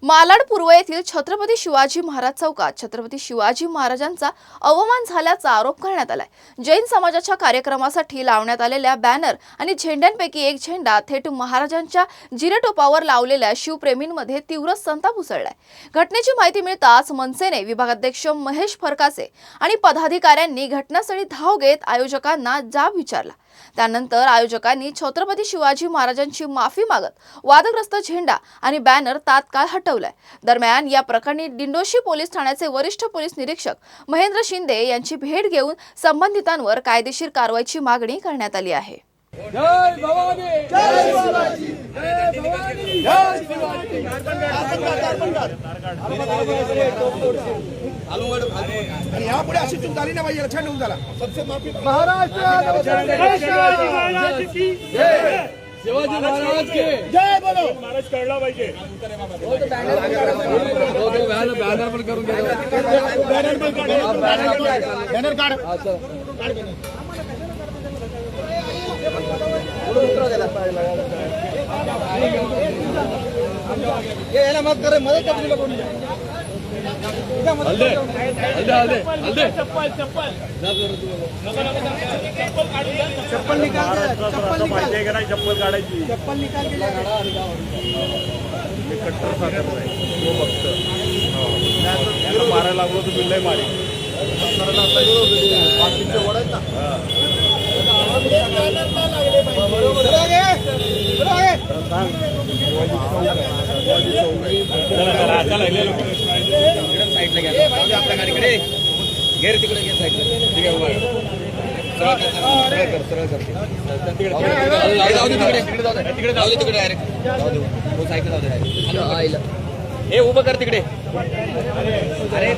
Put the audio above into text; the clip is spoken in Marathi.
मालाड पूर्व येथील छत्रपती शिवाजी महाराज चौकात छत्रपती शिवाजी महाराजांचा अवमान झाल्याचा आरोप करण्यात आलाय। जैन समाजाच्या कार्यक्रमासाठी लावण्यात आलेल्या बॅनर आणि झेंड्यांपैकी एक झेंडा थेट महाराजांच्या जिरेटोपावर लावलेल्या शिवप्रेमींमध्ये तीव्र संताप उसळलाय। घटनेची माहिती मिळताच मनसेने विभागाध्यक्ष महेश फरकासे आणि पदाधिकाऱ्यांनी घटनास्थळी धाव घेत आयोजकांना जाब विचारला। त्यानंतर आयोजकांनी छत्रपती शिवाजी महाराजांची माफी मागत वादग्रस्त झेंडा आणि बॅनर तात्काळ हटवलाय। दरम्यान या प्रकरणी दिंडोशी पोलीस ठाण्याचे वरिष्ठ पोलीस निरीक्षक महेंद्र शिंदे यांची भेट घेऊन संबंधितांवर कायदेशीर कारवाईची मागणी करण्यात आली आहे। जय भवानी जय शिवाजी जय भवानी जय शिवाजी आणि यापुढे अशी चूक झाली ना भाई लक्षात ठेवून झाला सबसे माफी महाराष्ट्र की जय शिवाजी महाराज के जय बोलो महाराज कळला पाहिजे बॅनर पण करून घ्या बॅनर काढ याला मत करे मदत करतील कोणी हल्दे हल्दे हल्दे हल्दे चप्पल चप्पल चप्पल निकाल चप्पल काढायची चप्पल निकाल कट्टर साखर तो फक्त मारायला लागलो तर बिल्लाय मारे आपल्या गाडीकडे गेर तिकडे घे साईडला ठीक आहे सरळ कर तिकडे जाऊ दे तिकडे डायरेक्ट जाऊ दे साईडला जाऊ दे डायरेक्ट हे उभं कर तिकडे अरे